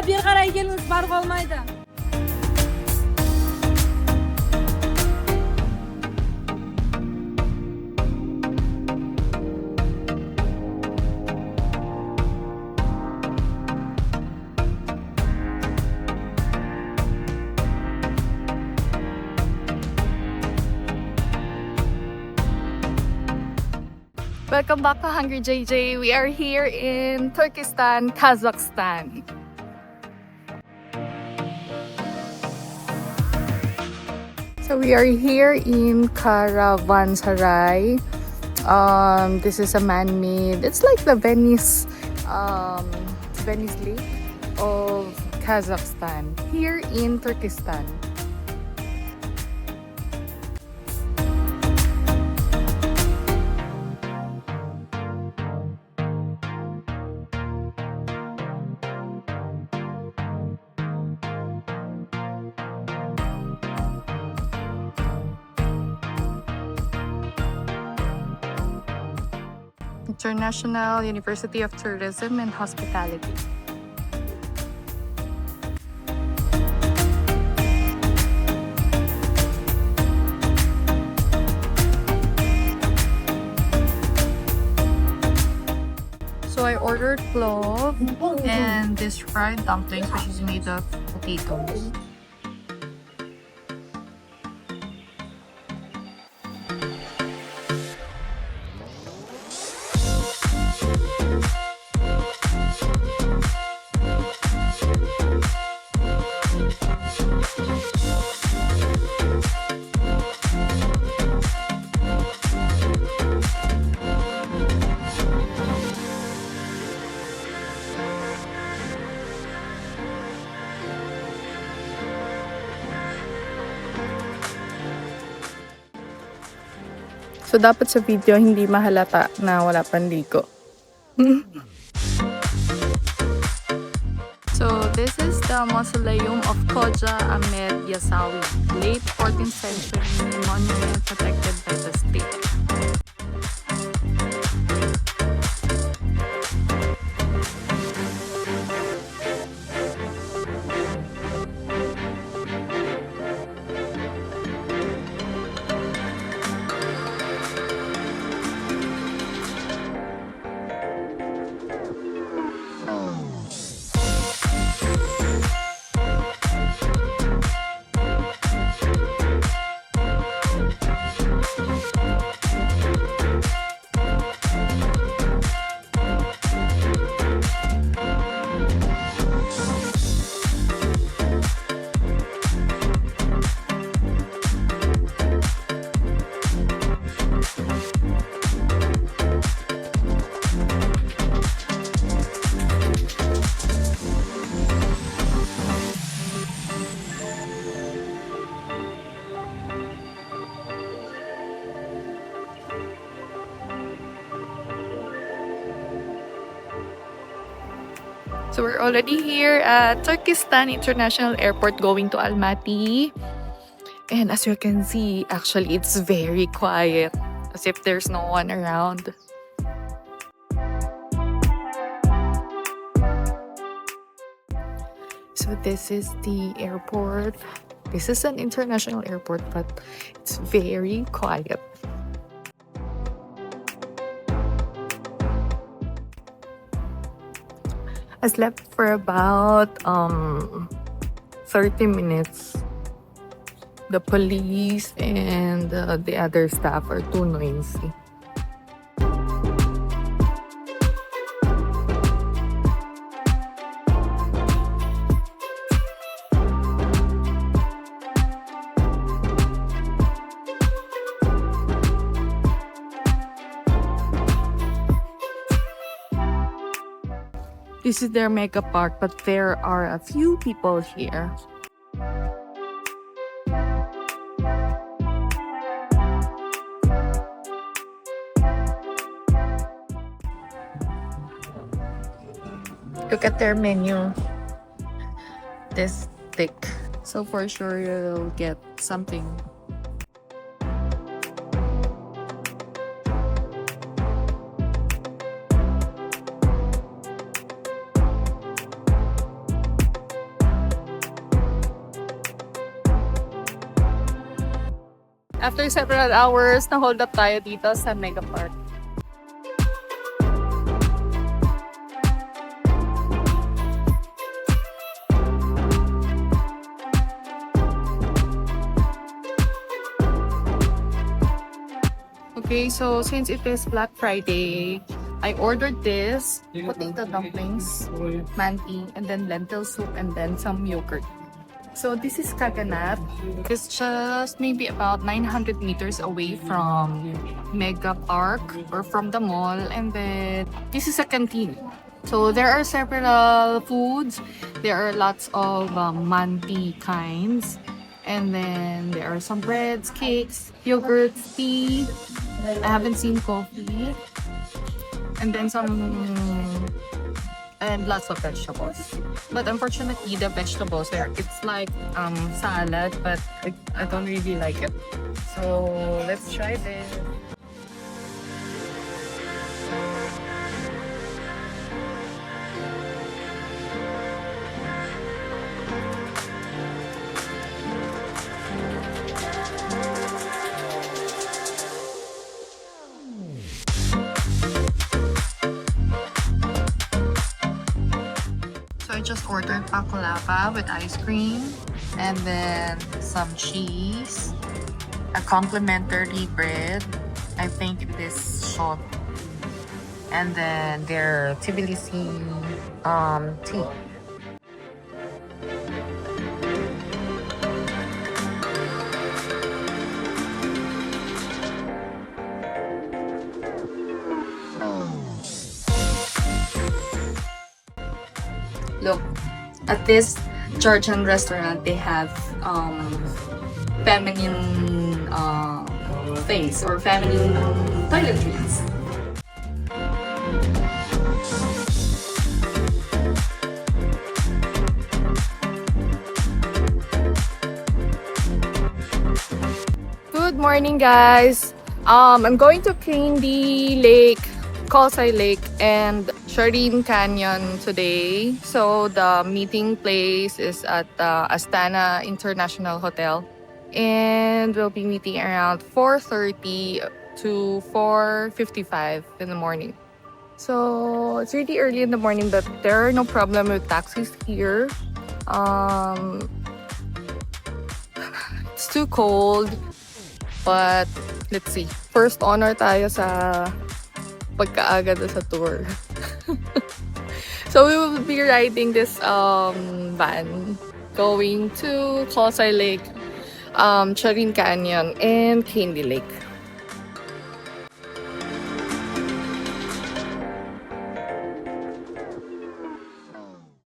beri qaray kelіңіз, бар қалмайды. Welcome back to Hungry JJ. We are here in Turkistan, Kazakhstan. So we are here in Karavansaray. This is a man-made, it's like the Venice Lake of Kazakhstan, here in Turkistan. International University of Tourism and Hospitality. So I ordered plov and this fried dumplings, which is made of potatoes. So, dapat sa video, hindi mahalata na wala pang ligo. So, this is the Mausoleum of Khoja Ahmed Yasawi, late 14th century monument protected by the state. So we're already here at Turkistan International Airport going to Almaty. And as you can see, actually it's very quiet, as if there's no one around. So this is the airport. This is an international airport, but it's very quiet. I slept for about 30 minutes. The police and the other staff are too noisy. This is their mega park, but there are a few people here. Look at their menu. This thick. So for sure you'll get something. After several hours, na-hold up tayo dito sa Mega Park. Okay, so since it is Black Friday, I ordered this potato dumplings, manti, and then lentil soup, and then some yogurt. So this is Kaganat. It's just maybe about 900 meters away from Mega Park or from the mall. And then this is a canteen. So there are several foods. There are lots of manti kinds. And then there are some breads, cakes, yogurt, tea. I haven't seen coffee. And then and lots of vegetables. But unfortunately, the vegetables there, it's like salad, but I don't really like it. So let's try this. I just ordered baklava with ice cream and then some cheese, a complimentary bread, I think this shot, and then their Tbilisi tea. Look, at this Georgian restaurant, they have feminine face or feminine toiletries. Good morning, guys. I'm going to Candy Lake, Khoja Lake, and Sharin Canyon today. So the meeting place is at the Astana International Hotel, and we'll be meeting around 4:30 to 4:55 in the morning. So it's really early in the morning, but there are no problem with taxis here. It's too cold, but let's see. First honor tayo sa pagkaaga sa tour. So we will be riding this van going to Khoja Lake, Sharin Canyon, and Candy Lake.